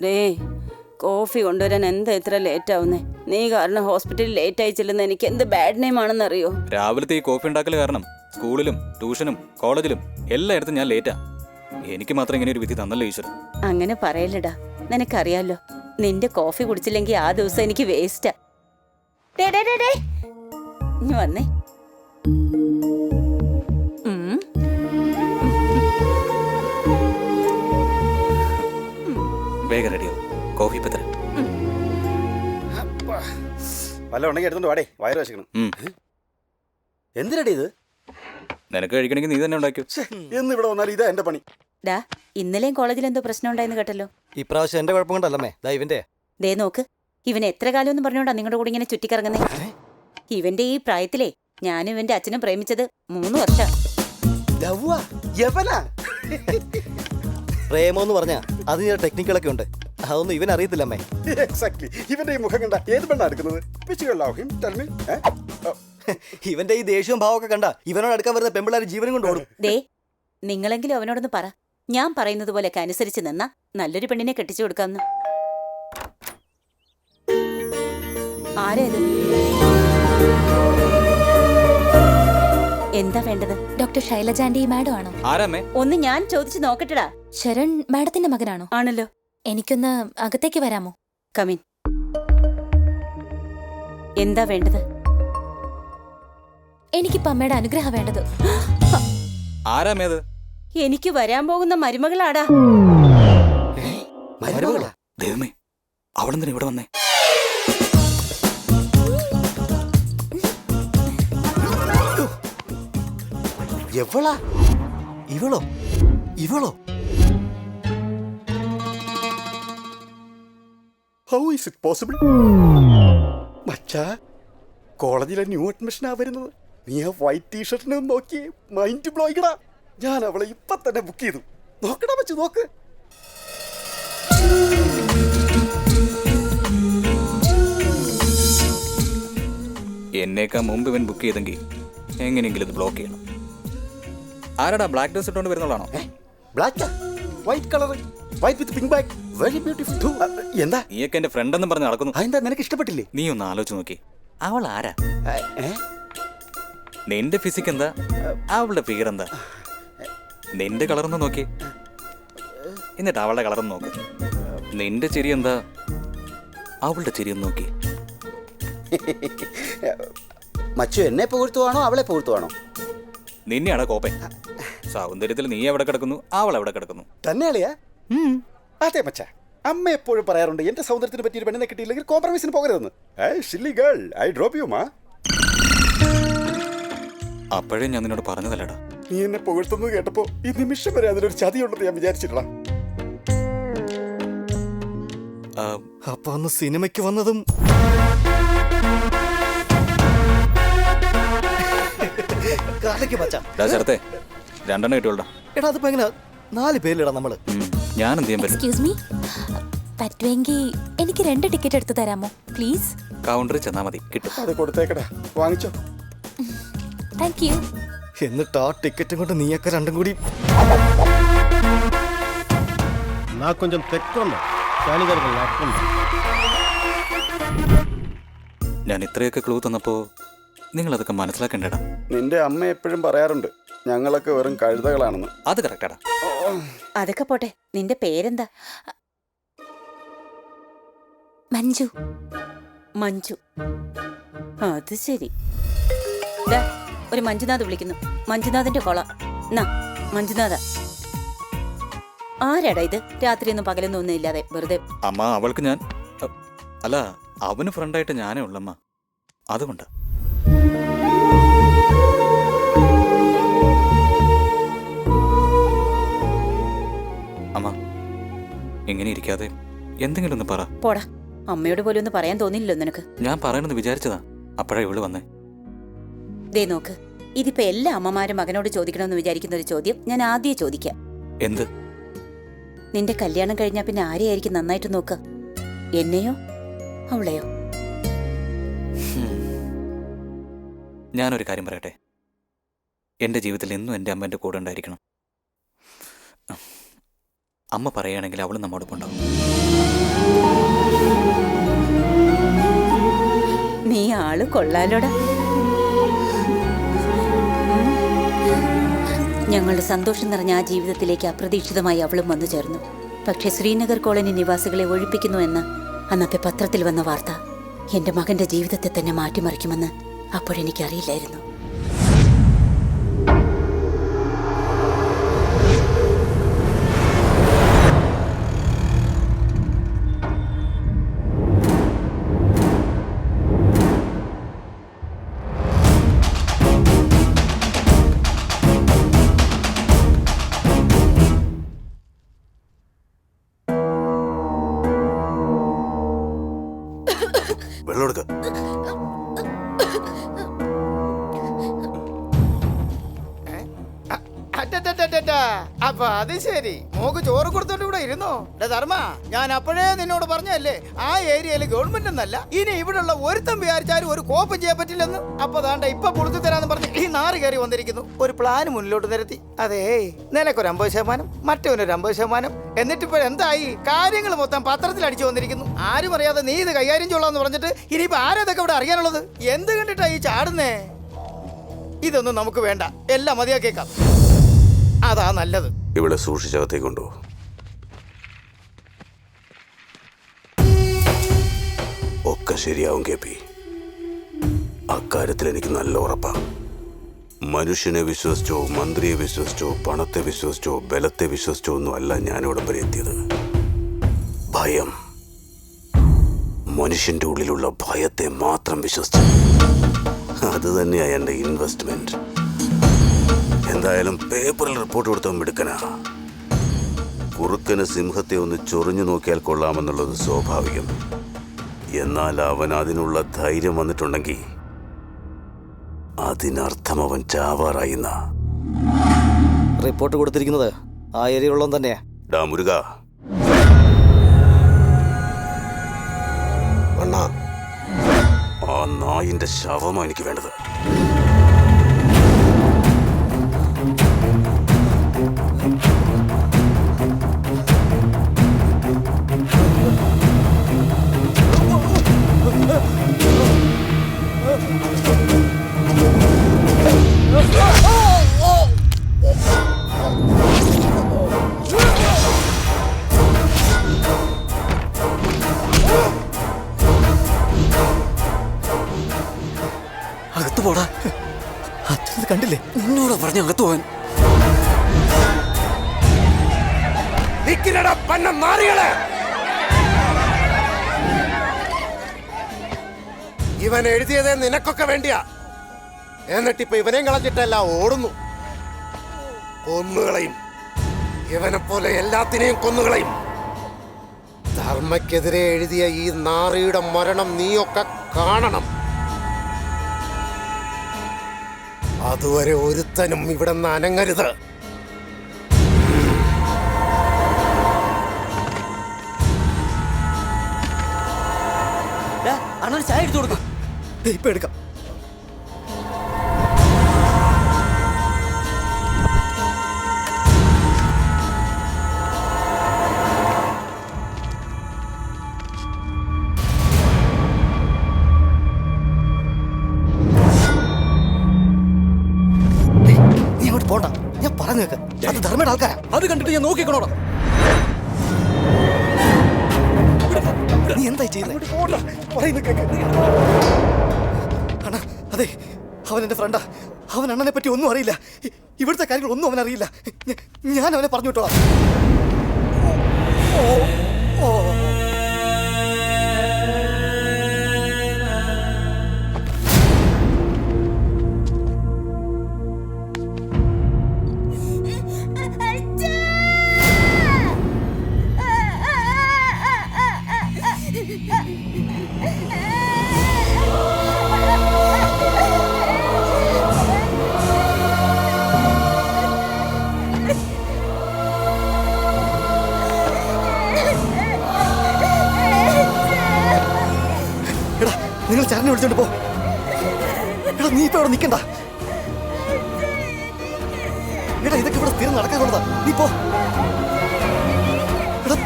Day coffee കൊണ്ടുവരാൻ എന്താ ഇത്ര ലേറ്റ് ആവുന്നേ? നീ കാരണം ഹോസ്പിറ്റലിൽ ലേറ്റ് ആയി ചെല്ലുന്ന എനിക്ക് എന്ത് ബാഡ് നെയിം ആണെന്നറിയോ? രാവിലത്തെ ഈ കോഫി ഉണ്ടാക്കൽ കാരണം സ്കൂളിലും ട്യൂഷനും കോളേജിലും എല്ലായിടത്തും ഞാൻ ലേറ്റാ. എനിക്ക് മാത്രം ഇങ്ങനെ ഒരു വിധി തന്നല്ലോ ഈശ്വരൻ. അങ്ങനെ പറയല്ലടാ, നിനക്കറിയാലോ നിന്റെ കോഫി കുടിച്ചില്ലെങ്കിൽ ആ ദിവസം എനിക്ക് വേസ്റ്റാ. ഇനി വന്നേ. വേഗം റെഡിയാവും. കോഫി ഇപ്പൊ തരാം. വല്ല ഉണ്ടെങ്കിൽ എടുത്തോണ്ട് വാടേ, വയറ് വെച്ചണം. എന്തിനടി ഇത്? നിനക്ക് കഴിക്കണമെങ്കിൽ നീ തന്നെ ഉണ്ടാക്കിയോ. എന്ന് ഇവിടെ വന്നാൽ ഇതാ എന്റെ പണി. ഡാ, ഇന്നലെയും കോളേജിൽ എന്തോ പ്രശ്നം ഉണ്ടായെന്ന് കേട്ടല്ലോ. ഇപ്രാവശ്യം എന്റെ കുഴപ്പം കൊണ്ടല്ലേ ഇവന്റെ. ദേ നോക്ക്, ഇവൻ എത്ര കാലം എന്ന് പറഞ്ഞോണ്ടാ നിങ്ങളുടെ കൂടെ ഇങ്ങനെ ചുറ്റിക്കറങ്ങുന്നേ. ഇവന്റെ ഈ പ്രായത്തിലേ ഞാനും ഇവന്റെ അച്ഛനും പ്രേമിച്ചത് 3 വർഷം. പ്രേമോന്ന് പറഞ്ഞാ അതിന് ടെക്നിക്കുകളൊക്കെ ഉണ്ട്, അതൊന്നും ഇവൻ അറിയത്തില്ല അമ്മേ. എക്സാക്ട്ലി. ഇവന്റെ ഈ മുഖം കണ്ട ഏത് പെണ്ണാ എടുക്കുന്നത്? ഇവന്റെ ഈ ദേഷ്യവും ഭാവമൊക്കെ കണ്ട ഇവനോട് അടുക്കാൻ വരുന്ന പെമ്പിള്ളാര് ജീവനും കൊണ്ട് ഓടും. ദേ, നിങ്ങളെങ്കിലും അവനോടൊന്ന് പറ, ഞാൻ പറയുന്നത് പോലെയൊക്കെ അനുസരിച്ച് നിന്നാ നല്ലൊരു പെണ്ണിനെ കെട്ടിച്ചു കൊടുക്കാന്ന്. ആരേത്? എന്താ വേണ്ടത്? ഡോക്ടർ ശൈലജ ആന്റി മാഡം ആണോ? ആരാമേ? ഒന്ന് ഞാൻ ചോദിച്ചു നോക്കട്ടെടാ. ശരൺ മാഡത്തിന്റെ മകനാണോ? ആണല്ലോ. എനിക്കൊന്ന് അകത്തേക്ക് വരാമോ? കമിൻ. എന്താ വേണ്ടത്? എനിക്കിപ്പോ അമ്മയുടെ അനുഗ്രഹം വേണ്ടത്. ആരാമേത്? എനിക്ക് വരാൻ പോകുന്ന മരുമകളാടാ. ദൈവമേ, അവളെന്തിനാ ഇവിടെ വന്നേ? എവളാ? ഇവളോ? ഇവളോ? How is it possible? മച്ചാ, കോളേജിലെ ന്യൂ അഡ്മിഷനാ വരുന്നത്. നീ ആ വൈറ്റ് ടീഷർട്ടിനെ നോക്കി മൈൻഡ് ബ്ലോയിക്കടാ. ഞാൻ അവളെ ഇപ്പൊ തന്നെ ബുക്ക് ചെയ്തു. നോക്കടാ വെച്ച് നോക്ക്. എന്നേക്കാ മുമ്പ് ഇവൻ ബുക്ക് ചെയ്തെങ്കിൽ എങ്ങനെയെങ്കിലും ഇത് ബ്ലോക്ക് ചെയ്യണം. ആരാടാ ബ്ലാക്ക് ഡ്രസ് ഇട്ടോണ്ട് വരുന്നതാണോ? Black, white colour, white with pink back, very beautiful. എന്താ നീയൊക്കെ എന്റെ ഫ്രണ്ട് എന്ന് പറഞ്ഞ് നടക്കുന്നു. എന്താ നിനക്ക് ഇഷ്ടപ്പെട്ടില്ലേ? നീ ഒന്ന് ആലോചിച്ച് നോക്കി, അവൾ ആരാ? നിന്റെ ഫിസിക് എന്താ, അവളുടെ ഫിഗർ എന്താ? നിന്റെ കളറൊന്ന് നോക്കി, എന്നിട്ട് അവളുടെ കളറൊന്ന് നോക്ക്. നിന്റെ ചിരി എന്താ, അവളുടെ ചിരി ഒന്ന് നോക്കി. മച്ചു എന്നെ പുകഴ്ത്തുവാണോ അവളെ പുകഴ്ത്തുവാണോ? നിന്നെയാണ് കോപ്പൻ. സൗന്ദര്യത്തിൽ നീ എവിടെ കിടക്കുന്നു, അവൾ എവിടെ കിടക്കുന്നു. തന്നെയാളിയാ? അതെ മച്ചാ, അമ്മ എപ്പോഴും പറയാറുണ്ട് എന്റെ സൗന്ദര്യത്തിന് പറ്റിയൊരു പെണ്ണിനെ കിട്ടിയില്ലെങ്കിൽ കോംപ്രമൈസിന് പോകരുതെന്ന്. ഐ ഡ്രോപ്പ് യു മാ. അപ്പോഴേ ഞാൻ നിന്നോട് പറഞ്ഞതല്ലടാ. നീ എന്നെ പുകഴ്ത്തുന്നത് കേട്ടപ്പോ ഈ നിമിഷം വരെ അതിലൊരു ചതിയുണ്ടെന്ന് ഞാൻ വിചാരിച്ചിട്ടാ. അപ്പൊ അന്ന് സിനിമയ്ക്ക് വന്നതും ചേർത്തേ 2 എണ്ണം കിട്ടുള്ളൂ. എടാ അതിപ്പോ എങ്ങനെ 4 പേരിലിടാ നമ്മള്? ഞാൻ എന്ത് ചെയ്യാൻ പറ്റും? എക്സ്ക്യൂസ് മീ, പറ്റുമെങ്കിൽ എനിക്ക് 2 ടിക്കറ്റ് എടുത്ത് തരാമോ പ്ലീസ്? കൗണ്ടറിൽ ചെന്നാ മതി, കിട്ടും. അത് കൊടുത്തേക്കടാ, വാങ്ങിച്ചോ. Thank you. എന്നിട്ട് ആ ടിക്കറ്റും കൊണ്ട് നീയൊക്കെ രണ്ടും കൂടി. కొంచెం తెక్కుంది కానీ ഞാൻ ഇത്രയൊക്കെ ക്ലൂ തന്നപ്പോ നിങ്ങൾ അതൊക്കെ മനസ്സിലാക്കണ്ടേടാ. നിന്റെ അമ്മ എപ്പോഴും പറയാറുണ്ട് ഞങ്ങളൊക്കെ വെറും കഴുതകളാണെന്ന്. അത് കറക്റ്റാടാ. അതൊക്കെ പോട്ടെ, നിന്റെ പേരെന്താ? മഞ്ജു. മഞ്ജു, അത് ശരി. ദാ, ഒരു മഞ്ജുനാഥ് വിളിക്കുന്നു. മഞ്ജുനാഥിന്റെ കൊള. എന്നാ മഞ്ജുനാഥ. ആരാടാ ഇത്? രാത്രിയൊന്നും പകലൊന്നും ഒന്നും ഇല്ലാതെ വെറുതെ. അമ്മ, അവൾക്ക് ഞാൻ അല്ല, അവന് ഫ്രണ്ടായിട്ട് ഞാനേ ഉള്ളമ്മ, അതുകൊണ്ട്. അമ്മ, ഇങ്ങനെ ഇരിക്കാതെ എന്തെങ്കിലും ഒന്ന് പറ. പോടാ, അമ്മയോട് പോലും ഒന്ന് പറയാൻ തോന്നില്ലല്ലോ നിനക്ക്? ഞാൻ പറയണമെന്ന് വിചാരിച്ചതാ, അപ്പോഴാ ഇവള് വന്നേ. ദേ നോക്ക്, ഇതിപ്പോ എല്ലാ അമ്മമാരും മകനോട് ചോദിക്കണമെന്ന് വിചാരിക്കുന്ന ഒരു ചോദ്യം ഞാൻ ആദ്യം ചോദിക്കാം. എന്ത്? നിന്റെ കല്യാണം കഴിഞ്ഞാ പിന്നെ ആരെയായിരിക്കും നന്നായിട്ട് നോക്കുക? എന്നെയോ അവളെയോ? ഞാനൊരു കാര്യം പറയട്ടെ, എൻ്റെ ജീവിതത്തിൽ എന്നും എൻ്റെ അമ്മ എൻ്റെ കൂടെ ഉണ്ടായിരിക്കണം. അമ്മ പറയുകയാണെങ്കിൽ അവൾ നമ്മോടൊപ്പം ഉണ്ടാവും. നീ ആള് കൊള്ളാലോടാ. ഞങ്ങളുടെ സന്തോഷം നിറഞ്ഞ ആ ജീവിതത്തിലേക്ക് അപ്രതീക്ഷിതമായി അവളും വന്നു ചേർന്നു. പക്ഷെ ശ്രീനഗർ കോളനി നിവാസികളെ ഒഴിപ്പിക്കുന്നു എന്ന അന്നത്തെ പത്രത്തിൽ വന്ന വാർത്ത എന്റെ മകന്റെ ജീവിതത്തെ തന്നെ മാറ്റിമറിക്കുമെന്ന് അപ്പോഴെനിക്കറിയില്ലായിരുന്നു. വെള്ളം എടുക്ക. അപ്പൊ അത് ശരി, മോക്ക് ചോറ് കൊടുത്തോണ്ട് ഇവിടെ ഇരുന്നോ? ധർമ്മ, ഞാൻ അപ്പോഴേ നിന്നോട് പറഞ്ഞല്ലേ ആ ഏരിയയിൽ ഗവൺമെന്റ് എന്നല്ല ഇനി ഇവിടെയുള്ള ഒരുത്തം വിചാരിച്ചാലും ഒരു കോപ്പം ചെയ്യാൻ പറ്റില്ലെന്ന്. അപ്പൊ ദാണ്ട ഇപ്പൊ പുറത്തു തരാന്ന് പറഞ്ഞ് ഈ നാറ് കയറി വന്നിരിക്കുന്നു. ഒരു പ്ലാൻ മുന്നിലോട്ട് നിരത്തി. അതേ, നിനക്കൊരു 50%, മറ്റവനൊരു 50%. എന്നിട്ടിപ്പോഴെന്തായി? കാര്യങ്ങൾ മൊത്തം പത്രത്തിൽ അടിച്ചു വന്നിരിക്കുന്നു. ആരും അറിയാതെ നീ ഇത് കൈകാര്യം ചെയ്യണമെന്ന് പറഞ്ഞിട്ട് ഇനിയിപ്പോ ആരതൊക്കെ ഇവിടെ അറിയാനുള്ളത്? എന്ത് കണ്ടിട്ടാ ഈ ചാടുന്നേ? ഇതൊന്നും നമുക്ക് വേണ്ട, എല്ലാം മതിയാക്കേക്കാം. അതാ നല്ലത്. ഇവിടെ സൂക്ഷിച്ചകത്തേക്ക് കൊണ്ടു. ഒക്കെ ശരിയാവും കെ പി. അക്കാര്യത്തിൽ എനിക്ക് നല്ല ഉറപ്പാ. മനുഷ്യനെ വിശ്വസിച്ചോ, മന്ത്രിയെ വിശ്വസിച്ചോ, പണത്തെ വിശ്വസിച്ചോ, ബലത്തെ വിശ്വസിച്ചോ ഒന്നും അല്ല ഞാനിവിടെ വരെ എത്തിയത്. ഭയം, മനുഷ്യന്റെ ഉള്ളിലുള്ള ഭയത്തെ മാത്രം വിശ്വസിച്ചു. അത് തന്നെയാ എന്റെ ഇൻവെസ്റ്റ്മെന്റ്. എന്തായാലും പേപ്പറിൽ റിപ്പോർട്ട് കൊടുത്തവൻ മിടുക്കനാ. കുറുക്കന് സിംഹത്തെ ഒന്ന് ചൊറിഞ്ഞു നോക്കിയാൽ കൊള്ളാമെന്നുള്ളത് സ്വാഭാവികം. എന്നാൽ അവൻ അതിനുള്ള ധൈര്യം വന്നിട്ടുണ്ടെങ്കിൽ അതിനർത്ഥം അവൻ ചാവാറായിന്ന. റിപ്പോർട്ട് കൊടുത്തിരിക്കുന്നത് ആ ഏരിയയിലുള്ളവൻ തന്നെയാ. ഡാ മുരുക, അണ്ണാ, ആ നായിന്റെ ശവമാ എനിക്ക് വേണ്ടത്. അകത്ത് പോടാ. അച്ഛനത് കണ്ടില്ലേ? നിന്നോട് പറഞ്ഞ അകത്ത് പോവാൻ. ഇവൻ എഴുതിയത് നിനക്കൊക്കെ വേണ്ടിയാ. എന്നിട്ടിപ്പൊ ഇവനെയും കളഞ്ഞിട്ടല്ല ഓടുന്നു. കൊന്നുകളയും. ഇവനെ പോലെ എല്ലാത്തിനെയും കൊന്നുകളയും. ധർമ്മക്കെതിരെ എഴുതിയ ഈ നാറിയുടെ മരണം നീയൊക്കെ കാണണം. അതുവരെ ഒരുത്തനും ഇവിടെ നിന്ന് അനങ്ങരുത്. അണ്ണൻ ചായ എടുത്തു കൊടുക്കും. ഇപ്പൊ എടുക്കാം. നീ അങ്ങോട്ട് പോണ്ട, ഞാൻ പറഞ്ഞു കേക്ക്. അത് ധർമ്മയുടെ ആൾക്കാരാ. അത് കണ്ടിട്ട് ഞാൻ നോക്കിക്കണോടാ. നീ എന്തായി ചെയ്യുന്നത്? അണ്ണാ, അതെ, അവൻ എന്റെ ഫ്രണ്ടാ. അവൻ അണ്ണനെ പറ്റി ഒന്നും അറിയില്ല. ഇവിടുത്തെ കാര്യങ്ങൾ ഒന്നും അവനറിയില്ല. ഞാൻ അവനെ പറഞ്ഞു വിട്ടോളാം. നിങ്ങൾ ചാരനെ വിളിച്ചോണ്ട് പോ. എടാ, നീ ഇപ്പൊ ഇവിടെ നിൽക്കണ്ട. എടാ, ഇതൊക്കെ ഇവിടെ സ്ഥിരം നടക്കാറുള്ളതാ. നീ പോ.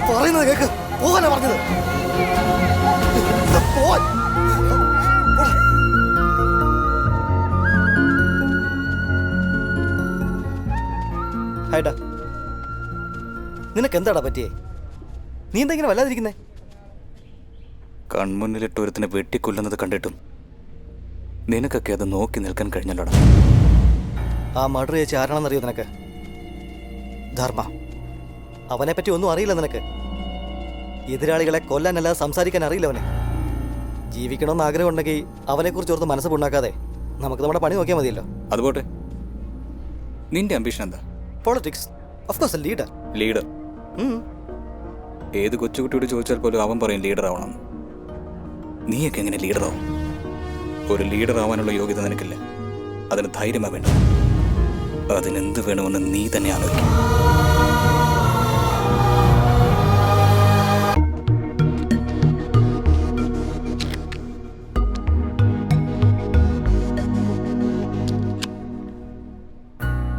പറയുന്നത് കേക്ക്. പോകാനാ പറഞ്ഞത്. പോവാൻ. പോടാ. ഹായ്ടാ, നിനക്ക് എന്താടാ പറ്റിയേ? നീ എന്താ ഇങ്ങനെ വല്ലാതിരിക്കുന്നേ? കൺമുന്നിലിട്ട് ഒരുത്തിനെ വെട്ടിക്കൊല്ലുന്നത് കണ്ടിട്ടും നിനക്കൊക്കെ അത് നോക്കി നിൽക്കാൻ കഴിഞ്ഞല്ലോടാ. ആ മർഡർ ചേച്ചി ആരാണെന്നറിയോ നിനക്ക്? ധർമ്മ. അവനെ പറ്റി ഒന്നും അറിയില്ല നിനക്ക്. എതിരാളികളെ കൊല്ലാനല്ലാതെ സംസാരിക്കാൻ അറിയില്ല അവനെ. ജീവിക്കണമെന്ന് ആഗ്രഹം ഉണ്ടെങ്കിൽ അവനെക്കുറിച്ച് ഓർത്ത് മനസ്സ് പുണ്ണാക്കാതെ നമുക്ക് നമ്മുടെ പണി നോക്കിയാൽ മതിയല്ലോ. അതുപോട്ടെ, നിന്റെ അംബീഷൻ എന്താ? Politics, of course, leader. Leader? ഏത് കൊച്ചുകുട്ടിയോട് ചോദിച്ചാൽ പോലും അവൻ പറയും ലീഡർ ആവണം. നീയൊക്കെ എങ്ങനെ ലീഡറാവും? ഒരു ലീഡർ ആവാനുള്ള യോഗ്യത നിനക്കില്ല. അതിന് ധൈര്യമാ വേണ്ട. അതിനെന്ത് വേണമെന്ന് നീ തന്നെ ആലോചിക്കും.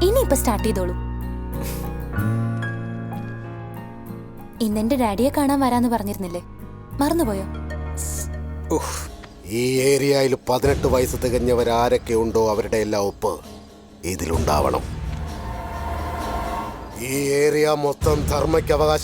ഇനിയിപ്പൊ സ്റ്റാർട്ട് ചെയ്തോളൂ. ഇന്നെന്റെ ഡാഡിയെ കാണാൻ വരാന്ന് പറഞ്ഞിരുന്നില്ലേ? മറന്നുപോയോ? ഈ ഏരിയയിൽ 18 വയസ്സ് തികഞ്ഞവരാരൊക്കെ ഉണ്ടോ അവരുടെ എല്ലാ ഒപ്പ് ഇതിലുണ്ടാവണം. ഈ ഏരിയ മൊത്തം ധർമ്മയ്ക്ക് അവകാശം